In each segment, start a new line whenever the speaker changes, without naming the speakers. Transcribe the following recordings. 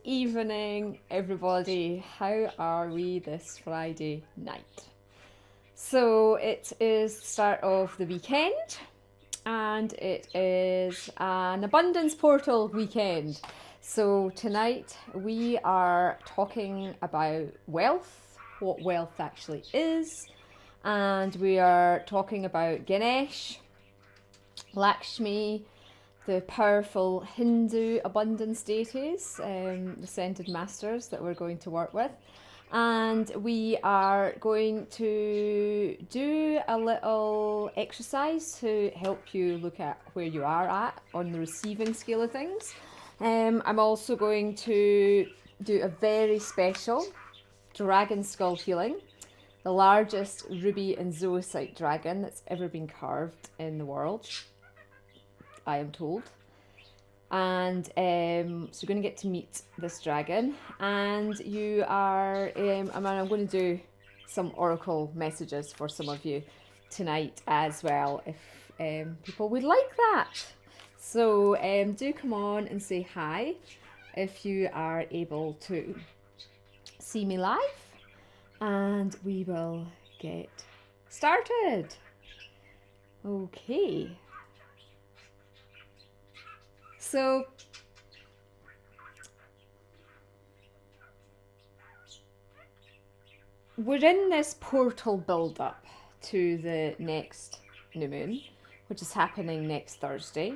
evening, everybody. How are we this Friday night? So it is the start of the weekend, and it is an abundance portal weekend. So tonight we are talking about wealth, what wealth actually is, and we are talking about Ganesh, Lakshmi, the powerful Hindu abundance deities, the scented masters that we're going to work with. And we are going to do a little exercise to help you look at where you are at on the receiving scale of things. I'm also going to do a very special dragon skull healing, the largest Ruby and Zoisite Dragon that's ever been carved in the world, I am told. And so you're going to get to meet this dragon, and you are I'm going to do some oracle messages for some of you tonight as well, if people would like that. So do come on and say hi if you are able to see me live, and we will get started. Okay. So we're in this portal build-up to the next new moon, which is happening next Thursday.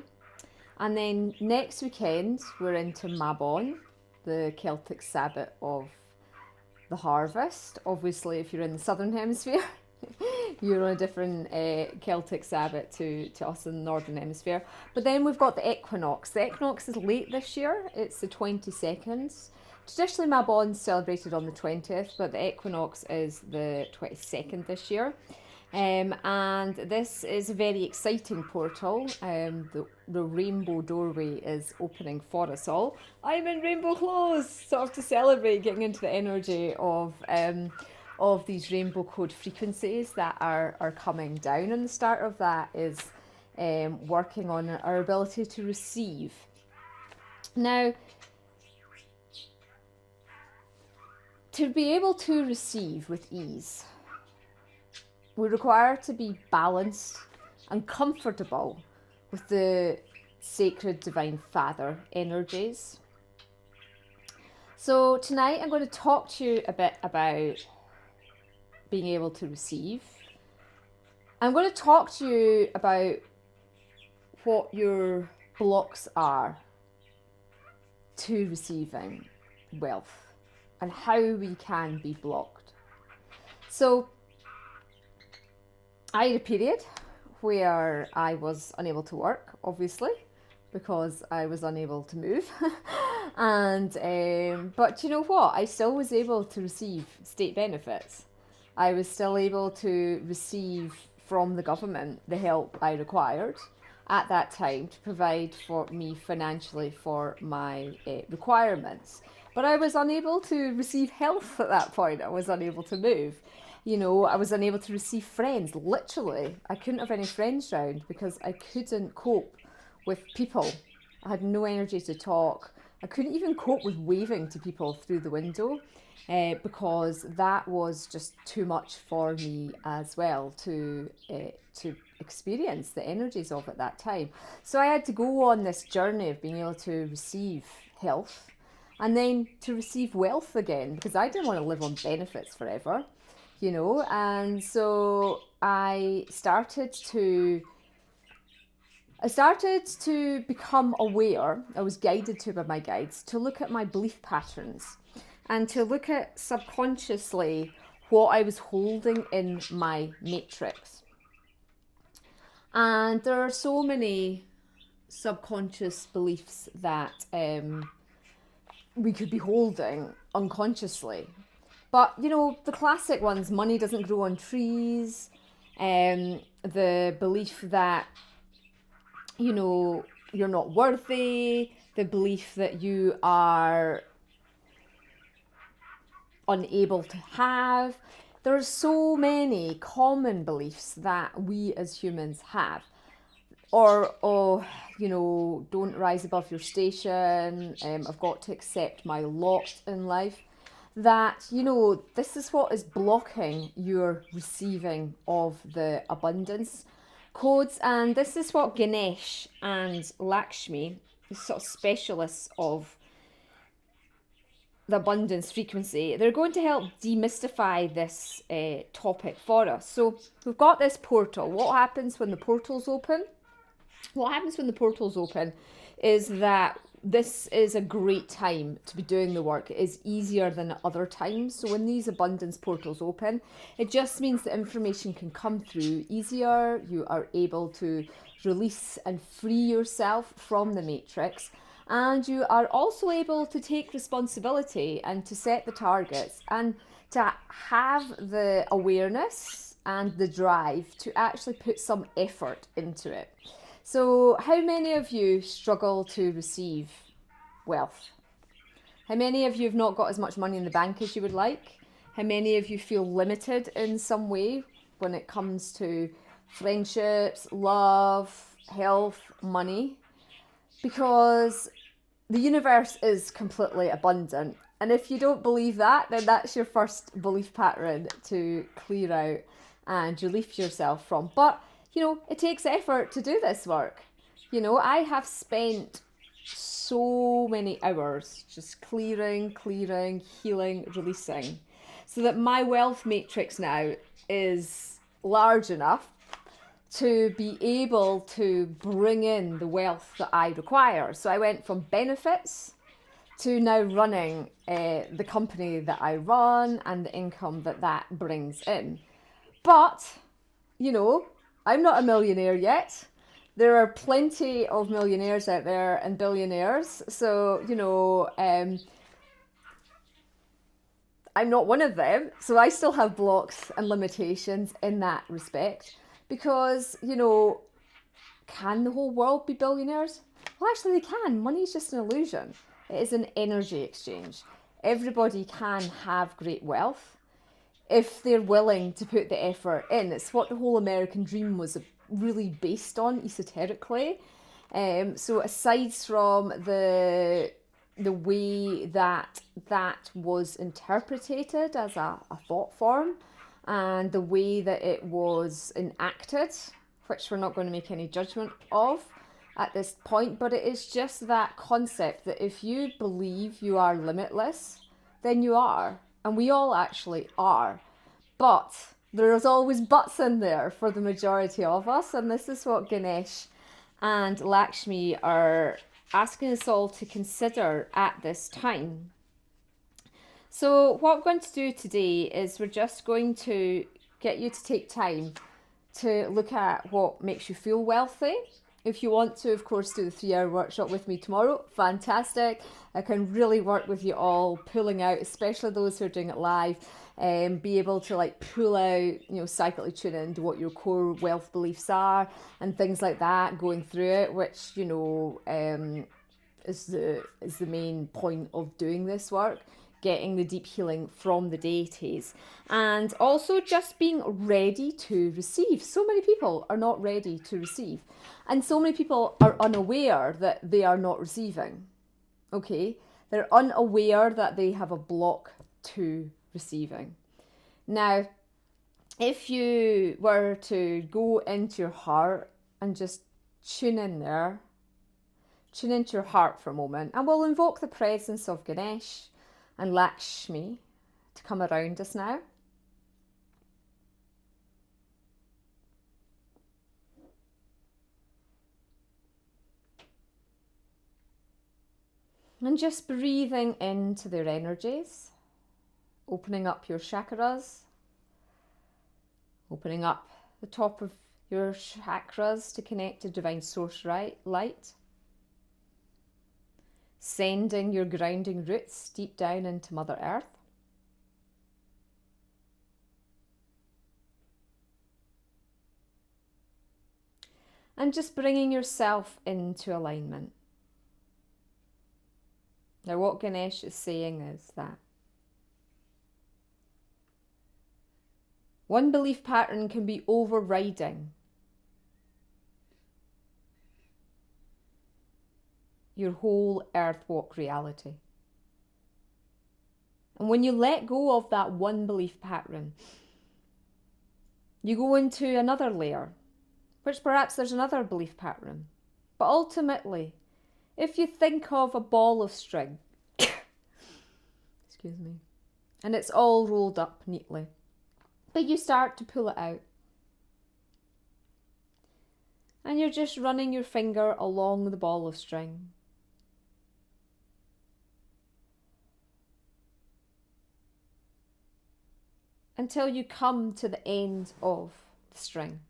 And then next weekend, we're into Mabon, the Celtic Sabbath of the harvest. Obviously, if you're in the Southern Hemisphere, you're on a different Celtic Sabbath to us in the Northern Hemisphere. But then we've got the equinox. The equinox is late this year. It's the 22nd. Traditionally, Mabon's celebrated on the 20th, but the equinox is the 22nd this year. And this is a very exciting portal. The rainbow doorway is opening for us all. I'm in rainbow clothes, sort of to celebrate getting into the energy of these rainbow code frequencies that are coming down. And the start of that is working on our ability to receive. Now, to be able to receive with ease, we require to be balanced and comfortable with the sacred divine father energies. So tonight I'm going to talk to you a bit about being able to receive. I'm going to talk to you about what your blocks are to receiving wealth and how we can be blocked. So I had a period where I was unable to work, obviously, because I was unable to move. But you know what? I still was able to receive state benefits. I was still able to receive from the government the help I required at that time to provide for me financially for my requirements. But I was unable to receive health at that point. I was unable to move. You know, I was unable to receive friends, literally. I couldn't have any friends around because I couldn't cope with people. I had no energy to talk. I couldn't even cope with waving to people through the window because that was just too much for me as well to experience the energies of at that time. So I had to go on this journey of being able to receive health and then to receive wealth again, because I didn't want to live on benefits forever. You know, and so I started to become aware. I was guided to by my guides to look at my belief patterns and to look at subconsciously what I was holding in my matrix. And there are so many subconscious beliefs that we could be holding unconsciously. But, you know, the classic ones, money doesn't grow on trees, the belief that, you know, you're not worthy, the belief that you are unable to have. There are so many common beliefs that we as humans have. or, oh, you know, don't rise above your station, I've got to accept my lot in life, that, you know, this is what is blocking your receiving of the abundance codes. And this is what Ganesh and Lakshmi, the sort of specialists of the abundance frequency, they're going to help demystify this topic for us. So we've got this portal. What happens when the portal's open? What happens when the portal's open is that this is a great time to be doing the work. It is easier than at other times. So when these abundance portals open, it just means that information can come through easier. You are able to release and free yourself from the matrix. And you are also able to take responsibility and to set the targets and to have the awareness and the drive to actually put some effort into it. So how many of you struggle to receive wealth? How many of you have not got as much money in the bank as you would like? How many of you feel limited in some way when it comes to friendships, love, health, money? Because the universe is completely abundant. And if you don't believe that, then that's your first belief pattern to clear out and relieve yourself from. But, you know, it takes effort to do this work. You know, I have spent so many hours just clearing, healing, releasing, so that my wealth matrix now is large enough to be able to bring in the wealth that I require. So I went from benefits to now running the company that I run and the income that that brings in. But, you know, I'm not a millionaire yet. There are plenty of millionaires out there and billionaires. So, you know, I'm not one of them. So I still have blocks and limitations in that respect. Because, you know, can the whole world be billionaires? Well, actually they can. Money is just an illusion. It is an energy exchange. Everybody can have great wealth if they're willing to put the effort in. It's what the whole American dream was really based on esoterically. So aside from the way that was interpreted as a thought form, and the way that it was enacted, which we're not going to make any judgment of at this point, but it is just that concept that if you believe you are limitless, then you are, and we all actually are. But there's always buts in there for the majority of us, and this is what Ganesh and Lakshmi are asking us all to consider at this time. So what we're going to do today is we're just going to get you to take time to look at what makes you feel wealthy. If you want to, of course, do the 3-hour workshop with me tomorrow, fantastic. I can really work with you all, pulling out, especially those who are doing it live, be able to like pull out, you know, cyclically tune into what your core wealth beliefs are and things like that, going through it, which, you know, is the main point of doing this work. Getting the deep healing from the deities, and also just being ready to receive. So many people are not ready to receive, and so many people are unaware that they are not receiving. Okay, they're unaware that they have a block to receiving. Now, if you were to go into your heart and just tune in there, tune into your heart for a moment, and we'll invoke the presence of Ganesh and Lakshmi to come around us now. And just breathing into their energies, opening up your chakras, opening up the top of your chakras to connect to divine source light. Sending your grounding roots deep down into Mother Earth. And just bringing yourself into alignment. Now what Ganesh is saying is that one belief pattern can be overriding your whole earthwalk reality. And when you let go of that one belief pattern, you go into another layer, which perhaps there's another belief pattern. But ultimately, if you think of a ball of string, excuse me, and it's all rolled up neatly, but you start to pull it out, and you're just running your finger along the ball of string. Until you come to the end of the string.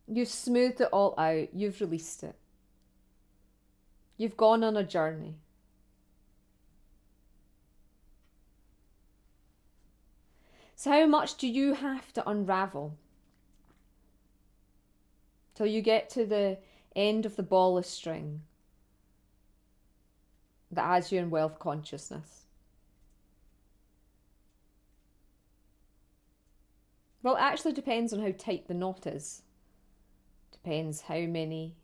You've smoothed it all out, you've released it. You've gone on a journey. So how much do you have to unravel till you get to the end of the ball of string that has you in wealth consciousness? Well, it actually depends on how tight the knot is. Depends how many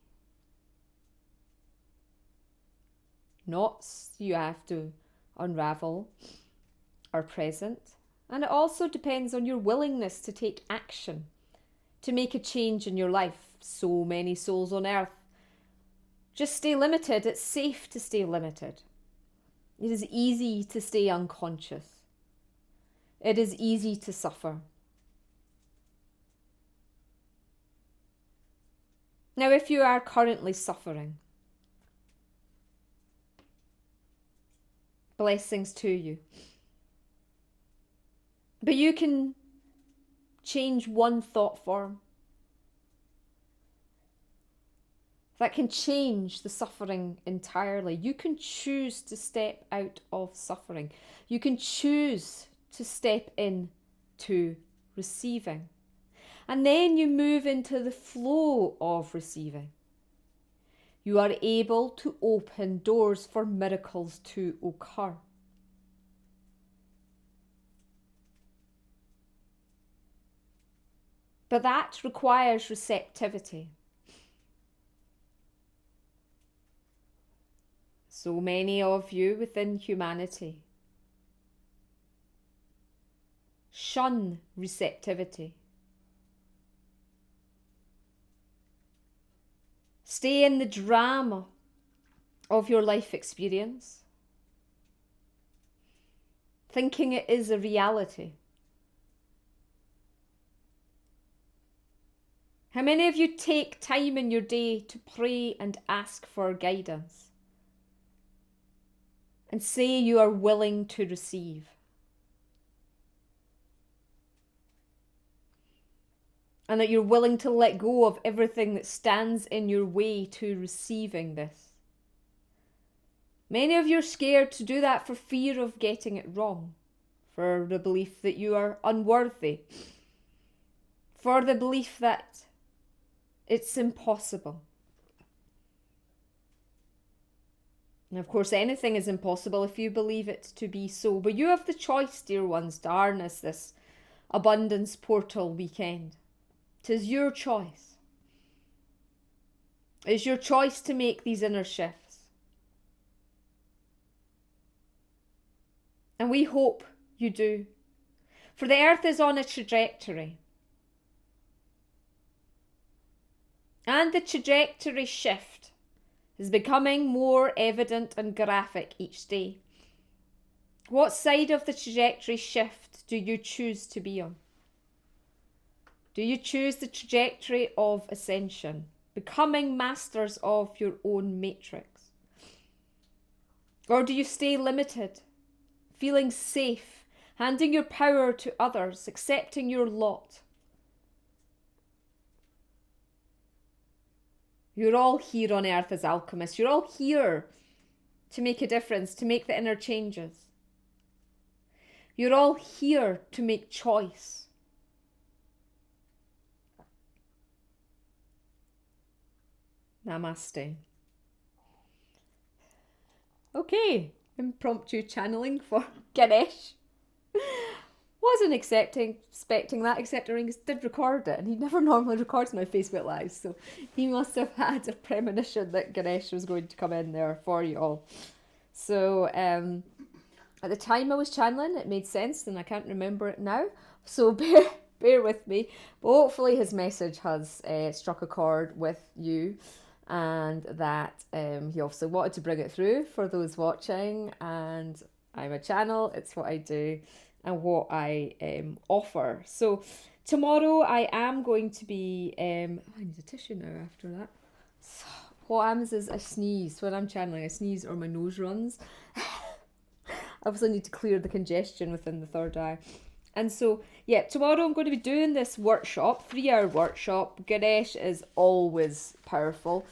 knots you have to unravel are present. And it also depends on your willingness to take action, to make a change in your life. So many souls on earth just stay limited. It's safe to stay limited. It is easy to stay unconscious. It is easy to suffer. Now, if you are currently suffering, blessings to you. But you can change one thought form that can change the suffering entirely. You can choose to step out of suffering. You can choose to step in to receiving. And then you move into the flow of receiving. You are able to open doors for miracles to occur. But that requires receptivity. So many of you within humanity shun receptivity. Stay in the drama of your life experience, thinking it is a reality. How many of you take time in your day to pray and ask for guidance and say you are willing to receive? And that you're willing to let go of everything that stands in your way to receiving this. Many of you are scared to do that for fear of getting it wrong, for the belief that you are unworthy, for the belief that it's impossible. And of course, anything is impossible if you believe it to be so. But you have the choice, dear ones, to harness this abundance portal weekend. 'Tis your choice. It's your choice to make these inner shifts. And we hope you do. For the earth is on a trajectory. And the trajectory shift is becoming more evident and graphic each day. What side of the trajectory shift do you choose to be on? Do you choose the trajectory of ascension, becoming masters of your own matrix? Or do you stay limited, feeling safe, handing your power to others, accepting your lot? You're all here on earth as alchemists. You're all here to make a difference, to make the inner changes. You're all here to make choice. Namaste. Okay, impromptu channeling for Ganesh. Wasn't expecting that, except Auraengus did record it, and he never normally records my Facebook Lives, so he must have had a premonition that Ganesh was going to come in there for you all. So, at the time I was channeling, it made sense, and I can't remember it now, so bear with me. But hopefully his message has struck a chord with you, and that he obviously wanted to bring it through for those watching. And I'm a channel, it's what I do and what I offer. So tomorrow I am going to be, I need a tissue now after that. So what happens is I sneeze. When I'm channeling, I sneeze or my nose runs. I also need to clear the congestion within the third eye. And so, yeah, tomorrow I'm going to be doing this workshop, 3-hour workshop. Ganesh is always powerful,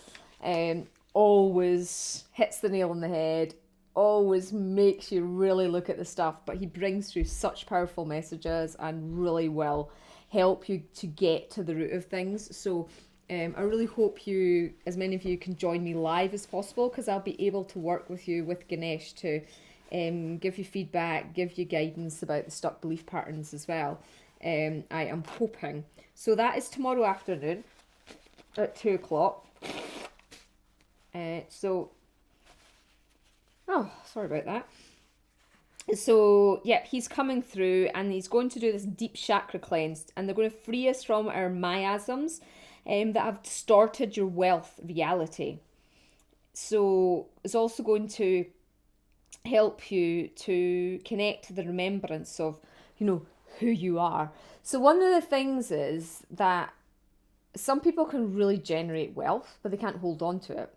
always hits the nail on the head, always makes you really look at the stuff, but he brings through such powerful messages and really will help you to get to the root of things. So I really hope you, as many of you, can join me live as possible, because I'll be able to work with you with Ganesh to give you feedback, give you guidance about the stuck belief patterns as well. I am hoping. So that is tomorrow afternoon at 2 o'clock. Oh, sorry about that. So, yeah, he's coming through and he's going to do this deep chakra cleanse, and they're going to free us from our miasms that have distorted your wealth reality. So, it's also going to help you to connect to the remembrance of, who you are. So, one of the things is that some people can really generate wealth, but they can't hold on to it.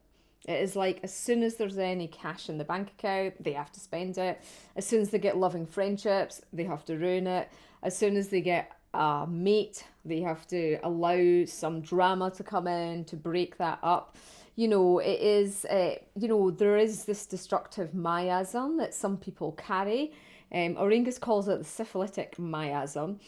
It is like, as soon as there's any cash in the bank account, they have to spend it. As soon as they get loving friendships, they have to ruin it. As soon as they get a mate, they have to allow some drama to come in to break that up. It is, there is this destructive miasm that some people carry. Auraengus calls it the syphilitic miasm.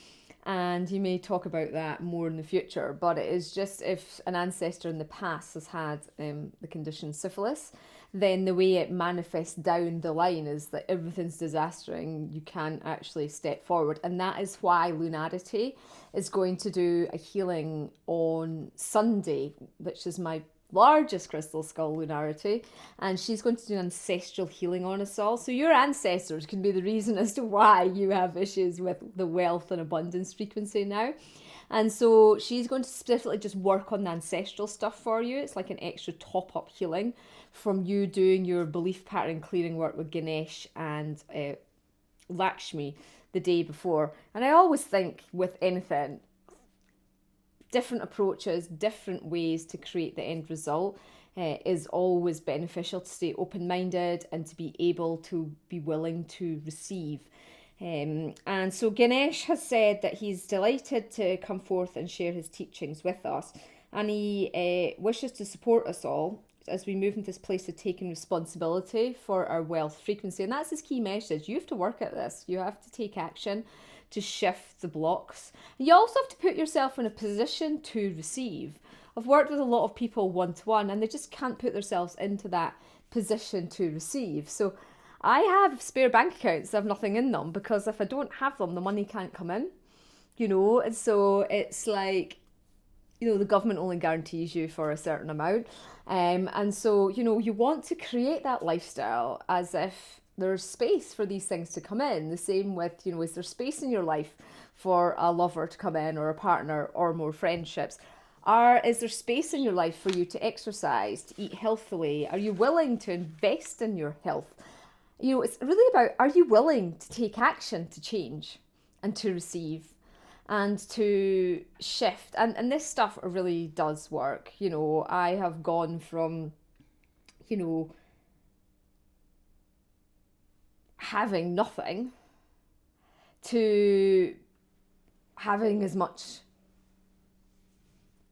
And you may talk about that more in the future, but it is just, if an ancestor in the past has had the condition syphilis, then the way it manifests down the line is that everything's disastering. You can't actually step forward. And that is why Lunarity is going to do a healing on Sunday, which is my largest crystal skull, Lunarity, and she's going to do an ancestral healing on us all. So your ancestors can be the reason as to why you have issues with the wealth and abundance frequency now. And so she's going to specifically just work on the ancestral stuff for you. It's like an extra top-up healing from you doing your belief pattern clearing work with Ganesh and Lakshmi the day before. And I always think with anything, different approaches, different ways to create the end result is always beneficial, to stay open-minded and to be able to be willing to receive. And so Ganesh has said that he's delighted to come forth and share his teachings with us, and he wishes to support us all as we move into this place of taking responsibility for our wealth frequency. And that's his key message. You have to work at this. You have to take action to shift the blocks. You also have to put yourself in a position to receive. I've worked with a lot of people one-to-one, and they just can't put themselves into that position to receive. So I have spare bank accounts that have nothing in them, because if I don't have them, the money can't come in, and so it's like, the government only guarantees you for a certain amount. And so, you want to create that lifestyle as if there's space for these things to come in. The same with, is there space in your life for a lover to come in, or a partner, or more friendships? Is there space in your life for you to exercise, to eat healthily? Are you willing to invest in your health? It's really about, are you willing to take action to change and to receive and to shift? And this stuff really does work. I have gone from, having nothing to having as much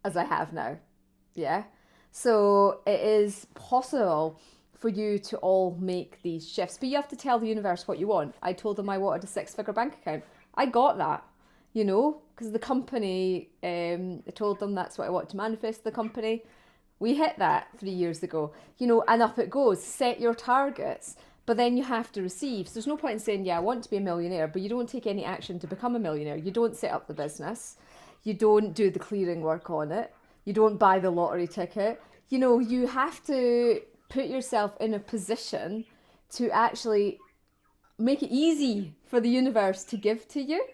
as I have now. Yeah. So it is possible for you to all make these shifts, but you have to tell the universe what you want. I told them I wanted a 6-figure bank account. I got that, because the company, I told them that's what I want to manifest the company. We hit that 3 years ago, and up it goes. Set your targets. But then you have to receive. So there's no point in saying, yeah, I want to be a millionaire, but you don't take any action to become a millionaire. You don't set up the business. You don't do the clearing work on it. You don't buy the lottery ticket. You know, you have to put yourself in a position to actually make it easy for the universe to give to you.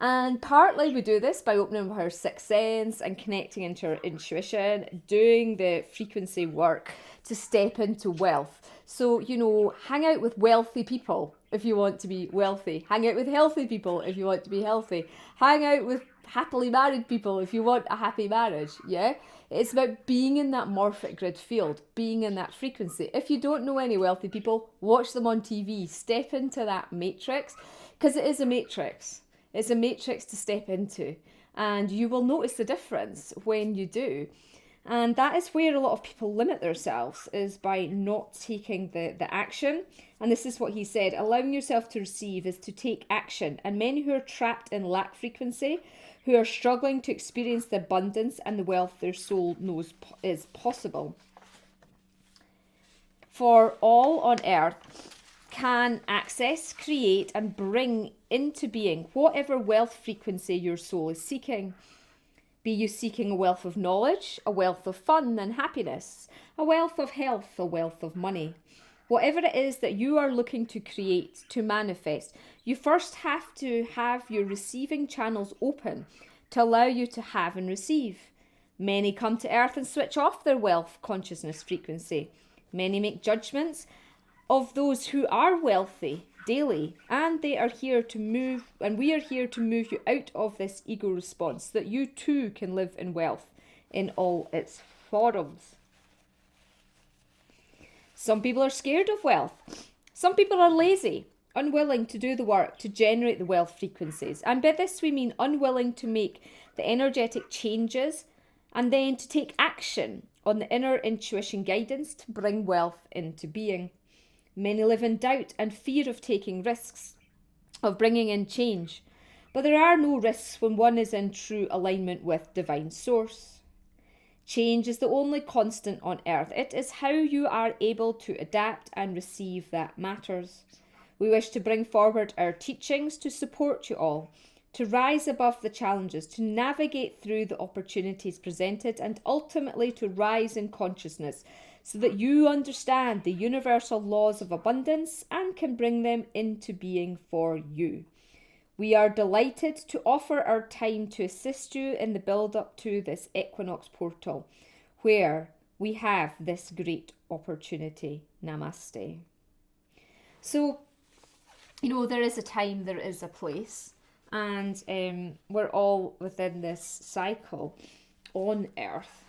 And partly we do this by opening our sixth sense and connecting into our intuition, doing the frequency work to step into wealth. So, you know, hang out with wealthy people if you want to be wealthy. Hang out with healthy people if you want to be healthy. Hang out with happily married people if you want a happy marriage, yeah? It's about being in that morphic grid field, being in that frequency. If you don't know any wealthy people, watch them on TV, step into that matrix, because it is a matrix. It's a matrix to step into, and you will notice the difference when you do. And that is where a lot of people limit themselves, is by not taking the action. And this is what he said: allowing yourself to receive is to take action. And many who are trapped in lack frequency, who are struggling to experience the abundance and the wealth their soul knows is possible. For all on earth can access, create, and bring into being whatever wealth frequency your soul is seeking. Be you seeking a wealth of knowledge, a wealth of fun and happiness, a wealth of health, a wealth of money. Whatever it is that you are looking to create, to manifest, you first have to have your receiving channels open to allow you to have and receive. Many come to earth and switch off their wealth consciousness frequency. Many make judgments of those who are wealthy daily, and they are here to move, and we are here to move you out of this ego response, so that you too can live in wealth in all its forms. Some people are scared of wealth. Some people are lazy, unwilling to do the work to generate the wealth frequencies. And by this we mean unwilling to make the energetic changes and then to take action on the inner intuition guidance to bring wealth into being. Many live in doubt and fear of taking risks, of bringing in change. But there are no risks when one is in true alignment with divine source. Change is the only constant on earth. It is how you are able to adapt and receive that matters. We wish to bring forward our teachings to support you all, to rise above the challenges, to navigate through the opportunities presented, and ultimately to rise in consciousness, so that you understand the universal laws of abundance and can bring them into being for you. We are delighted to offer our time to assist you in the build-up to this equinox portal, where we have this great opportunity. Namaste. So, you know, there is a time, there is a place, and we're all within this cycle on Earth.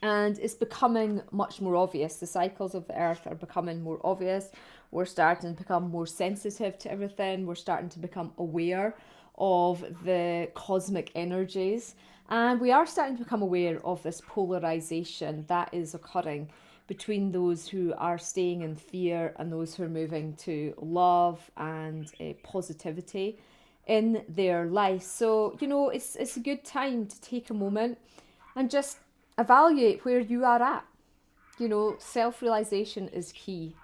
And it's becoming much more obvious. The cycles of the earth are becoming more obvious. We're starting to become more sensitive to everything. We're starting to become aware of the cosmic energies. And we are starting to become aware of this polarization that is occurring between those who are staying in fear and those who are moving to love and positivity in their life. So, you know, it's a good time to take a moment and just evaluate where you are at. You know, self-realization is key.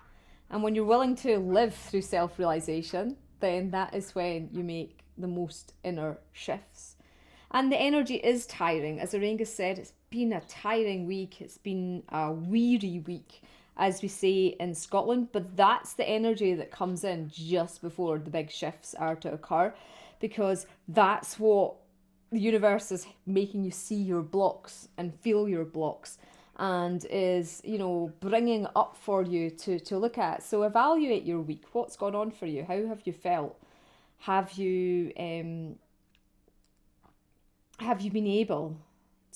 And when you're willing to live through self-realization, then that is when you make the most inner shifts. And the energy is tiring. As Auraengus said, it's been a tiring week. It's been a weary week, as we say in Scotland. But that's the energy that comes in just before the big shifts are to occur, because that's what the universe is making you see your blocks and feel your blocks, and is, you know, bringing up for you to look at. So evaluate your week. What's gone on for you? How have you felt? Have you been able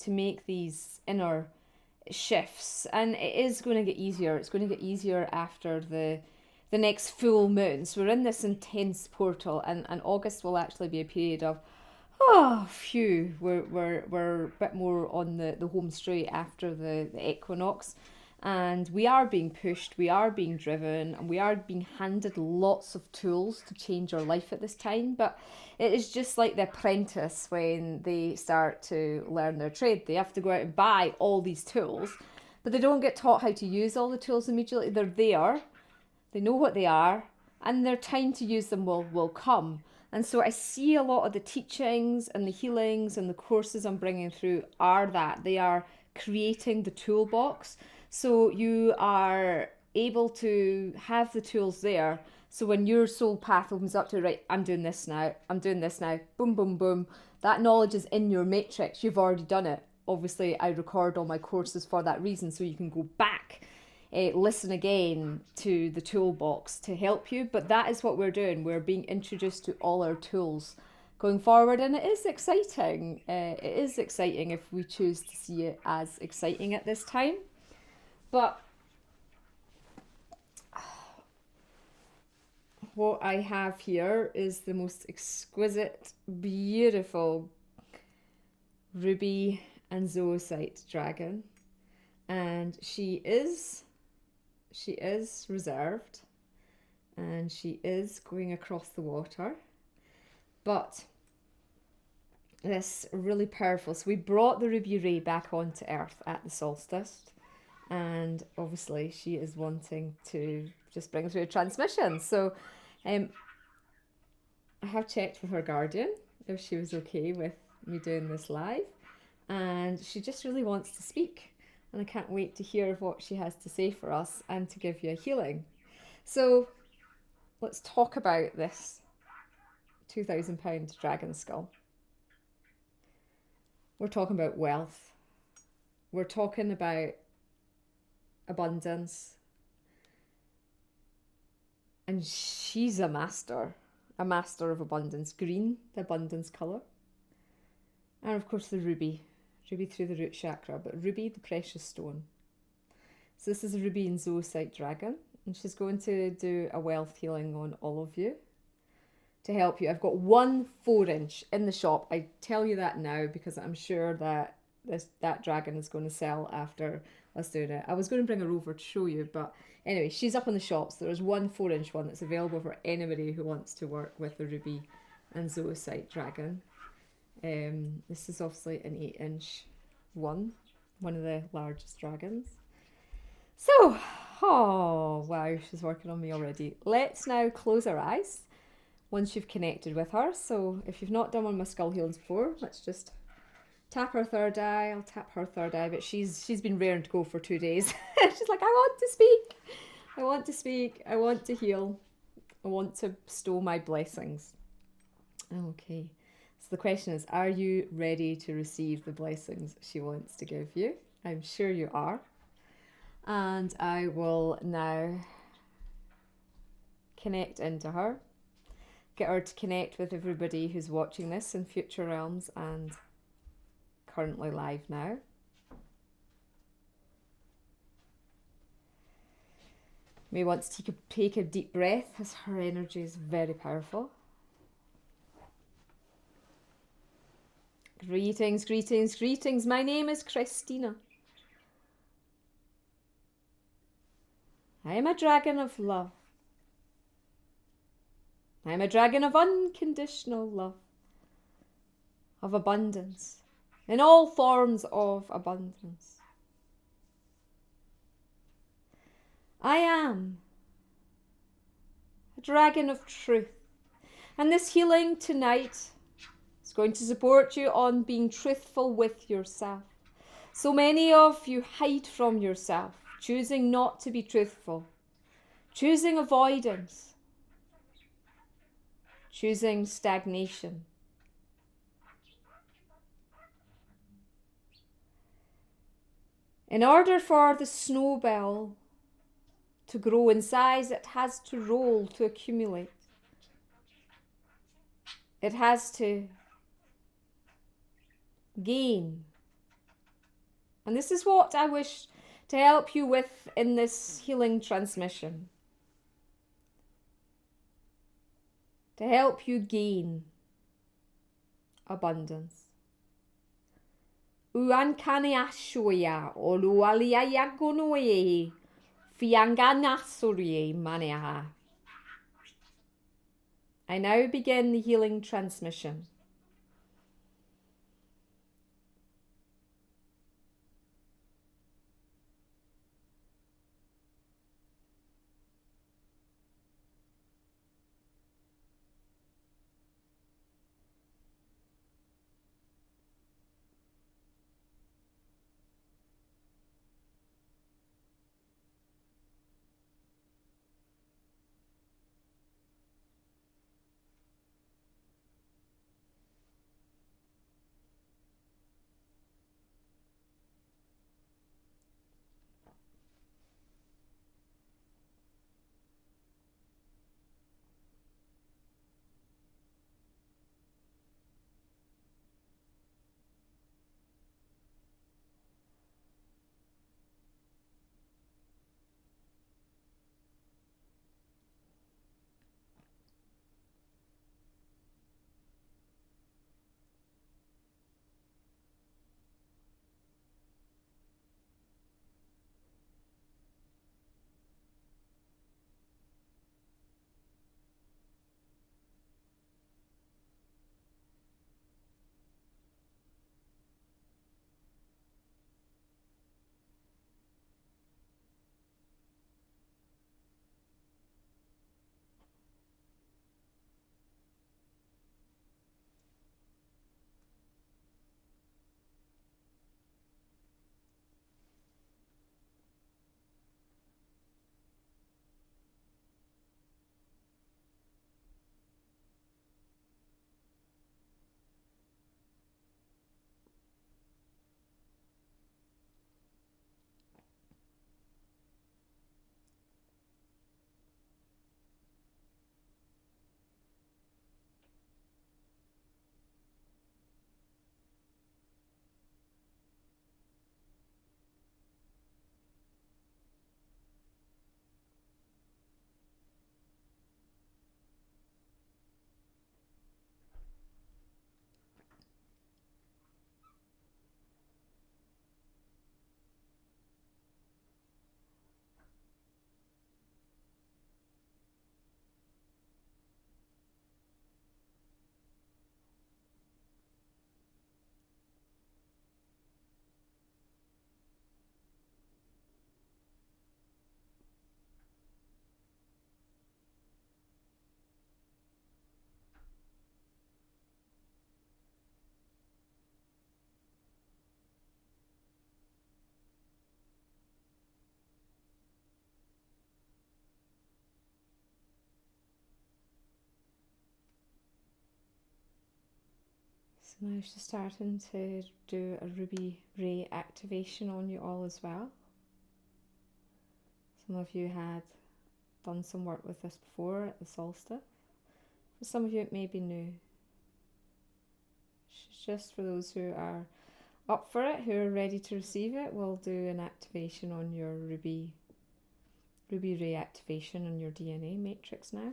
to make these inner shifts? And it is going to get easier. It's going to get easier after the next full moon. So we're in this intense portal, and August will actually be a period of, oh, phew, we're a bit more on the home straight after the equinox. And we are being pushed, we are being driven, and we are being handed lots of tools to change our life at this time. But it is just like the apprentice when they start to learn their trade. They have to go out and buy all these tools, but they don't get taught how to use all the tools immediately. They're there. they know what they are, and their time to use them will come. And so I see a lot of the teachings and the healings and the courses I'm bringing through are that. They are creating the toolbox. So you are able to have the tools there. So when your soul path opens up to, right, I'm doing this now, boom, boom, boom, that knowledge is in your matrix. You've already done it. Obviously, I record all my courses for that reason, so you can go back, listen again to the toolbox to help you. But that is what we're doing. We're being introduced to all our tools going forward, and it is exciting. It is exciting if we choose to see it as exciting at this time. But what I have here is the most exquisite, beautiful Ruby and Zoisite Dragon, and she is reserved, and she is going across the water. But this really powerful. So we brought the Ruby Ray back onto Earth at the solstice, and obviously she is wanting to just bring through a transmission. So I have checked with her guardian if she was okay with me doing this live, and she just really wants to speak, and I can't wait to hear what she has to say for us and to give you a healing. So let's talk about this £2,000 dragon skull. We're talking about wealth. We're talking about abundance. And she's a master of abundance. Green, the abundance colour. And of course the ruby through the root chakra, but ruby, the precious stone. So this is a Ruby and Zoisite Dragon, and she's going to do a wealth healing on all of you to help you. I've got 1 4-inch in the shop. I tell you that now because I'm sure that that dragon is going to sell after us doing it. I was going to bring her over to show you, but anyway, she's up in the shops. There's 1 4-inch one that's available for anybody who wants to work with the Ruby and Zoisite Dragon. This is obviously an 8-inch one of the largest dragons. So, oh wow, she's working on me already. Let's now close our eyes once you've connected with her. So if you've not done one of my skull healings before, let's just tap her third eye. I'll tap her third eye, but she's been raring to go for 2 days. She's like, I want to speak. I want to speak. I want to heal. I want to bestow my blessings. Okay. So the question is, are you ready to receive the blessings she wants to give you? I'm sure you are. And I will now connect into her. Get her to connect with everybody who's watching this in future realms and currently live now. May want to take a deep breath as her energy is very powerful. Greetings, greetings, greetings. My name is Christina. I am a dragon of love. I am a dragon of unconditional love, of abundance, in all forms of abundance. I am a dragon of truth, and this healing tonight is going to support you on being truthful with yourself. So many of you hide from yourself, choosing not to be truthful, choosing avoidance, choosing stagnation. In order for the snowball to grow in size, it has to roll to accumulate. It has to gain. And this is what I wish to help you with in this healing transmission. To help you gain abundance. Uankane ashoya o lualia yagonoe fiangana sorie maneha. I now begin the healing transmission. So now she's starting to do a ruby ray activation on you all as well. Some of you had done some work with this before at the solstice. For some of you it may be new. She's just for those who are up for it, who are ready to receive it. We'll do an activation on your ruby ray activation on your DNA matrix now.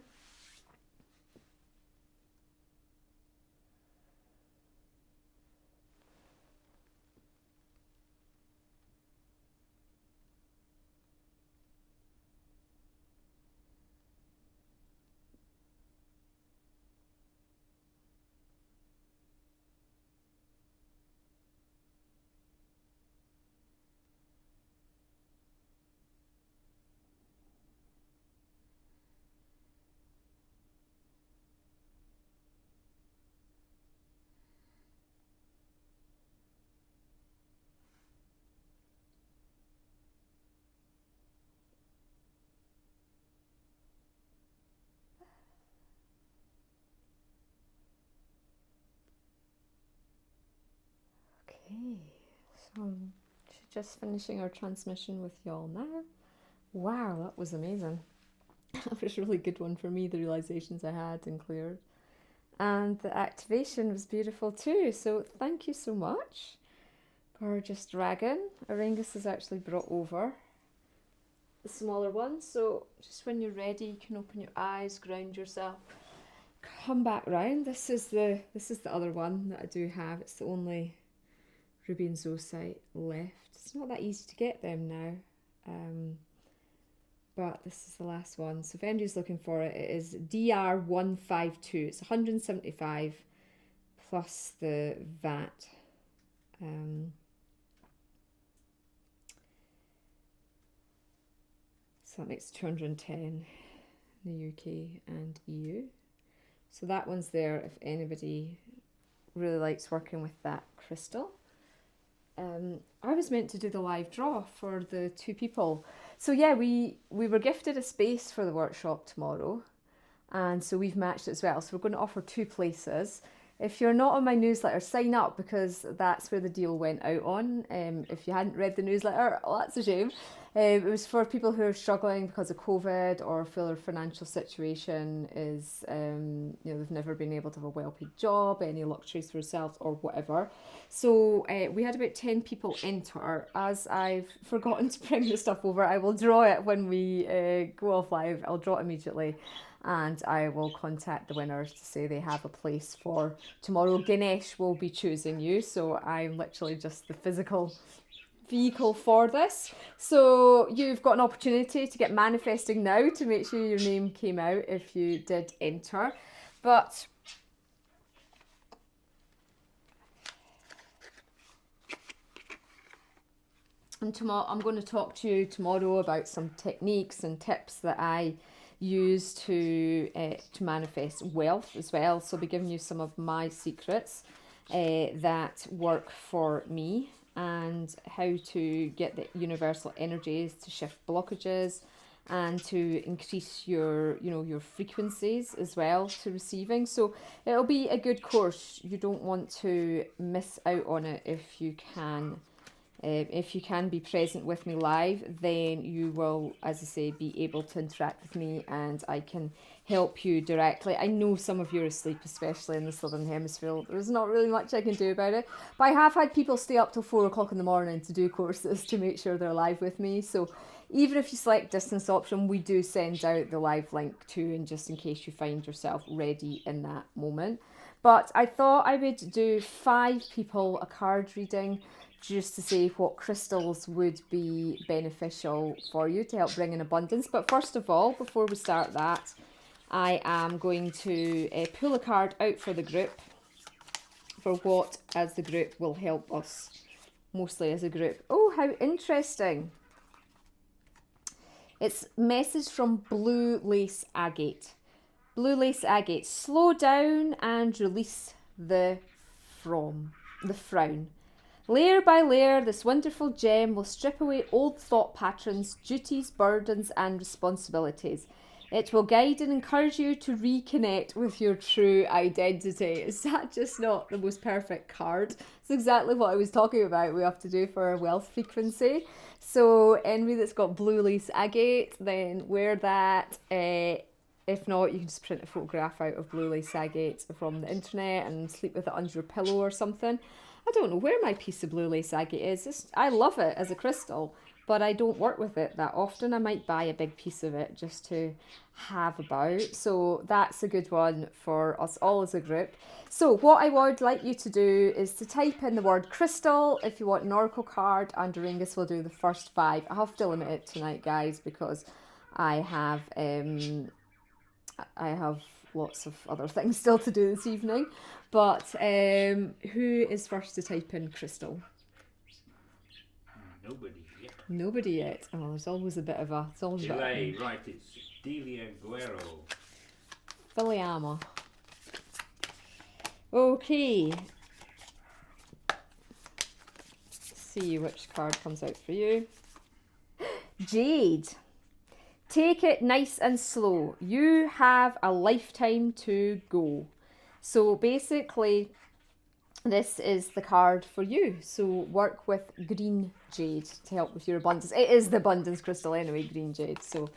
Okay, so she's just finishing our transmission with y'all now. Wow, that was amazing. That was a really good one for me, the realizations I had and cleared. And the activation was beautiful too, so thank you so much. Gorgeous dragon. Auraengus has actually brought over the smaller one, so just when you're ready you can open your eyes, ground yourself, come back round. This is the other one that I do have. It's the only Ruby and Zoisite left. It's not that easy to get them now, but this is the last one. So if anybody's looking for it, it is DR152. It's 175 plus the VAT. So that makes 210 in the UK and EU. So that one's there if anybody really likes working with that crystal. I was meant to do the live draw for the 2 people. So yeah, we were gifted a space for the workshop tomorrow, and so we've matched it as well. So we're going to offer 2 places. If you're not on my newsletter, sign up, because that's where the deal went out on. If you hadn't read the newsletter, oh, that's a shame. It was for people who are struggling because of COVID, or feel their financial situation is, they've never been able to have a well-paid job, any luxuries for themselves or whatever. So we had about 10 people enter. As I've forgotten to bring the stuff over, I will draw it when we go off live. I'll draw it immediately. And I will contact the winners to say they have a place for tomorrow. Ganesh will be choosing you, so I'm literally just the physical vehicle for this. So you've got an opportunity to get manifesting now to make sure your name came out if you did enter. But and tomorrow I'm going to talk to you tomorrow about some techniques and tips that I use to manifest wealth as well. So I'll be giving you some of my secrets that work for me, and how to get the universal energies to shift blockages and to increase your frequencies as well to receiving. So it'll be a good course. You don't want to miss out on it if you can. If you can be present with me live, then you will, as I say, be able to interact with me, and I can help you directly. I know some of you are asleep, especially in the Southern Hemisphere. There's not really much I can do about it. But I have had people stay up till 4 o'clock in the morning to do courses to make sure they're live with me. So even if you select distance option, we do send out the live link too, and just in case you find yourself ready in that moment. But I thought I would do 5 people a card reading, just to see what crystals would be beneficial for you to help bring in abundance. But first of all, before we start that, I am going to pull a card out for the group, for what as the group will help us, mostly as a group. Oh, how interesting. It's message from Blue Lace Agate. Blue Lace Agate, slow down and release the frown. Layer by layer, this wonderful gem will strip away old thought patterns, duties, burdens, and responsibilities. It will guide and encourage you to reconnect with your true identity. Is that just not the most perfect card? It's exactly what I was talking about we have to do for our wealth frequency. So anybody that's got blue lace agate, then wear that. If not, you can just print a photograph out of blue lace agate from the internet and sleep with it under your pillow or something. I don't know where my piece of blue lace agate is. I love it as a crystal, but I don't work with it that often. I might buy a big piece of it just to have about. So that's a good one for us all as a group. So what I would like you to do is to type in the word crystal if you want an oracle card, and Auraengus will do the first 5. I have to limit it tonight, guys, because I have lots of other things still to do this evening. But who is first to type in crystal?
Nobody yet.
Nobody yet. Oh, there's always a bit of a... It's always
Delay. Right, it's Delia Guerrero.
Filiama. Okay. See which card comes out for you. Jade. Take it nice and slow. You have a lifetime to go. So basically, this is the card for you. So work with green jade to help with your abundance. It is the abundance crystal anyway, green jade. So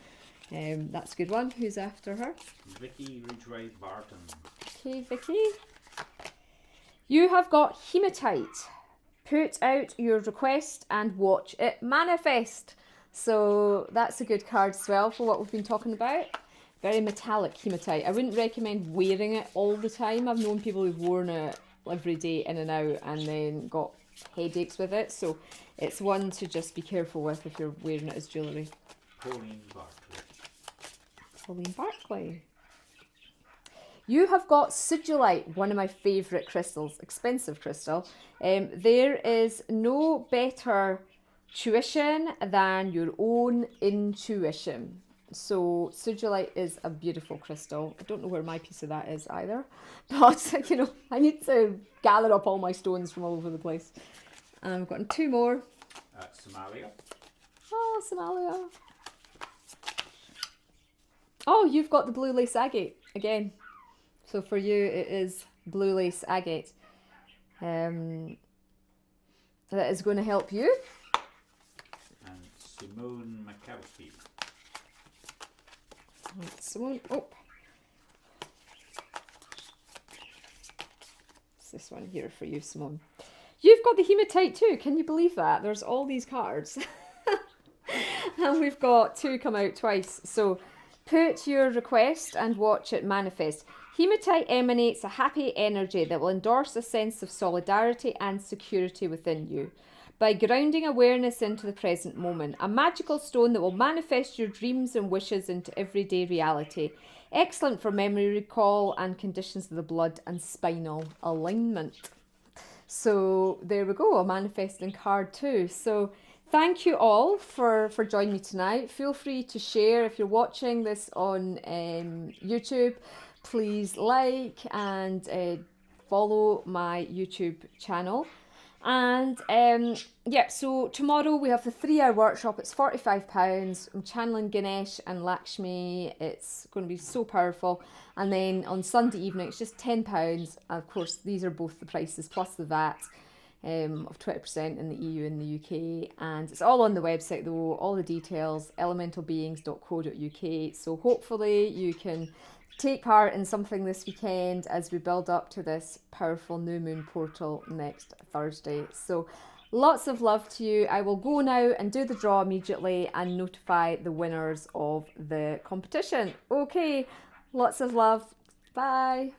that's a good one. Who's after her?
Vicky Ridgway Barton.
Okay, Vicky. You have got hematite. Put out your request and watch it manifest. So that's a good card as well for what we've been talking about. Very metallic hematite. I wouldn't recommend wearing it all the time. I've known people who've worn it every day in and out and then got headaches with it. So it's one to just be careful with if you're wearing it as jewellery.
Pauline Bartley.
Pauline Bartley. You have got Sigilite, one of my favourite crystals, expensive crystal. There is no better tuition than your own intuition. So Sigilite is a beautiful crystal. I don't know where my piece of that is either, but you know, I need to gather up all my stones from all over the place. And I've gotten 2 more.
Somalia.
Oh, Somalia. Oh, you've got the blue lace agate again. So for you, it is blue lace agate. That is going to help you.
And Simone McAlphy.
Simone, oh. It's this one here for you, Simone. You've got the hematite too. Can you believe that? There's all these cards. And we've got 2 come out twice. So put your request and watch it manifest. Hematite emanates a happy energy that will endorse a sense of solidarity and security within you. By grounding awareness into the present moment, a magical stone that will manifest your dreams and wishes into everyday reality. Excellent for memory recall and conditions of the blood and spinal alignment. So there we go, a manifesting card too. So thank you all for joining me tonight. Feel free to share if you're watching this on YouTube. Please like and follow my YouTube channel. And yeah, so tomorrow we have the 3-hour workshop. It's £45. I'm channeling Ganesh and Lakshmi. It's going to be so powerful. And then on Sunday evening, it's just £10. Of course, these are both the prices plus the VAT of 20% in the EU and the UK. And it's all on the website though, all the details, elementalbeings.co.uk. So hopefully you can take part in something this weekend as we build up to this powerful new moon portal next Thursday. So lots of love to you. I will go now and do the draw immediately and notify the winners of the competition. Okay, lots of love. Bye.